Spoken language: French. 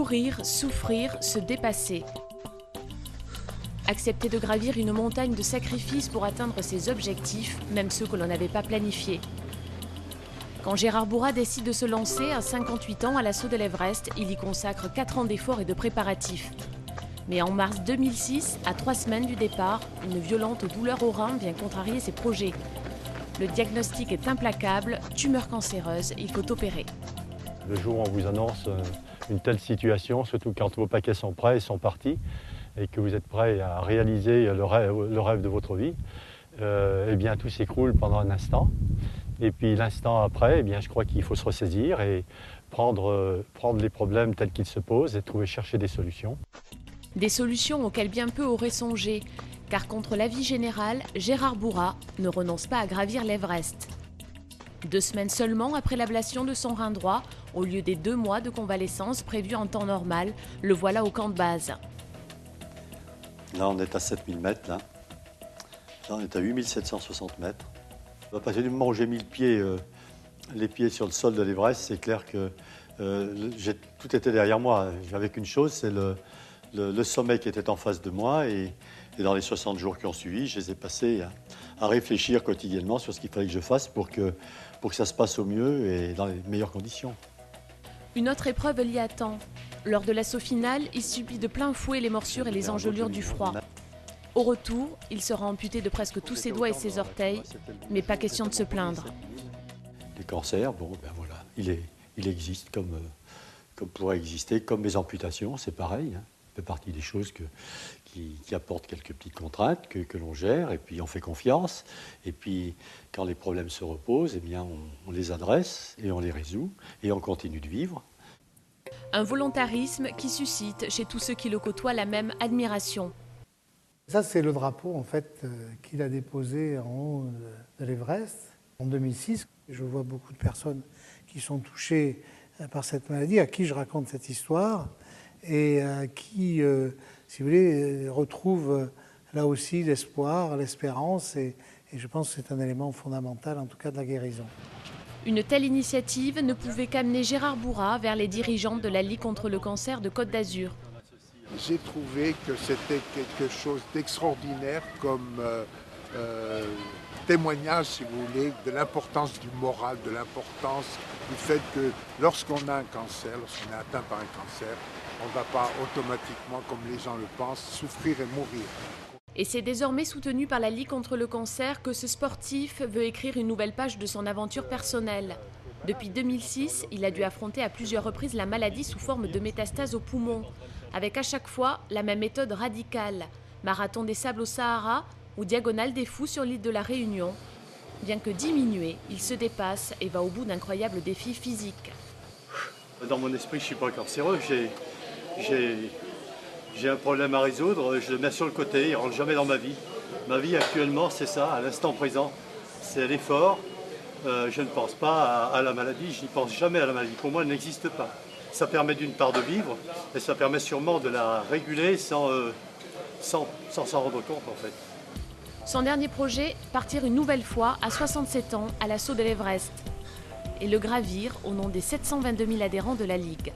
Courir, souffrir, se dépasser. Accepter de gravir une montagne de sacrifices pour atteindre ses objectifs, même ceux que l'on n'avait pas planifiés. Quand Gérard Bourras décide de se lancer à 58 ans à l'assaut de l'Everest, il y consacre 4 ans d'efforts et de préparatifs. Mais en mars 2006, à 3 semaines du départ, une violente douleur au rein vient contrarier ses projets. Le diagnostic est implacable, tumeur cancéreuse, il faut opérer. Le jour où on vous annonce une telle situation, surtout quand vos paquets sont prêts et sont partis, et que vous êtes prêt à réaliser le rêve de votre vie, eh bien tout s'écroule pendant un instant. Et puis l'instant après, eh bien, je crois qu'il faut se ressaisir et prendre les problèmes tels qu'ils se posent et chercher des solutions. Des solutions auxquelles bien peu auraient songé, car contre l'avis général, Gérard Bourras ne renonce pas à gravir l'Everest. 2 semaines seulement après l'ablation de son rein droit, au lieu des 2 mois de convalescence prévus en temps normal, le voilà au camp de base. Là, on est à 7000 mètres. Là, on est à 8760 mètres. À partir du moment où j'ai mis les pieds sur le sol de l'Everest, c'est clair que tout était derrière moi. J'avais qu'une chose, c'est le sommet qui était en face de moi. Et dans les 60 jours qui ont suivi, je les ai passés à réfléchir quotidiennement sur ce qu'il fallait que je fasse pour que ça se passe au mieux et dans les meilleures conditions. Une autre épreuve l'y attend. Lors de l'assaut final, il subit de plein fouet les morsures et les engelures du froid. Au retour, il sera amputé de presque tous ses doigts et ses orteils, mais pas question de se plaindre. Les cancers, bon, ben voilà, il existe comme pourrait exister, comme les amputations, c'est pareil. Ça fait partie des choses qui apportent quelques petites contraintes que l'on gère, et puis on fait confiance. Et puis, quand les problèmes se reposent, eh bien, on les adresse et on les résout, et on continue de vivre. Un volontarisme qui suscite chez tous ceux qui le côtoient la même admiration. Ça, c'est le drapeau en fait qu'il a déposé en haut de l'Everest en 2006. Je vois beaucoup de personnes qui sont touchées par cette maladie, à qui je raconte cette histoire et qui, si vous voulez, retrouvent là aussi l'espoir, l'espérance et je pense que c'est un élément fondamental en tout cas de la guérison. Une telle initiative ne pouvait qu'amener Gérard Bourras vers les dirigeants de la Ligue contre le cancer de Côte d'Azur. J'ai trouvé que c'était quelque chose d'extraordinaire comme témoignage, si vous voulez, de l'importance du moral, de l'importance du fait que lorsqu'on a un cancer, lorsqu'on est atteint par un cancer, on ne va pas automatiquement, comme les gens le pensent, souffrir et mourir. Et c'est désormais soutenu par la Ligue contre le cancer que ce sportif veut écrire une nouvelle page de son aventure personnelle. Depuis 2006, il a dû affronter à plusieurs reprises la maladie sous forme de métastases aux poumons, avec à chaque fois la même méthode radicale, marathon des sables au Sahara ou diagonale des fous sur l'île de la Réunion. Bien que diminué, il se dépasse et va au bout d'incroyables défis physiques. Dans mon esprit, je ne suis pas cancéreux, j'ai un problème à résoudre, je le mets sur le côté, il ne rentre jamais dans ma vie. Ma vie actuellement, c'est ça, à l'instant présent, c'est l'effort. Je ne pense pas à la maladie, je n'y pense jamais à la maladie. Pour moi, elle n'existe pas. Ça permet d'une part de vivre, et ça permet sûrement de la réguler sans s'en rendre compte en fait. Son dernier projet, partir une nouvelle fois à 67 ans à l'assaut de l'Everest et le gravir au nom des 722 000 adhérents de la Ligue.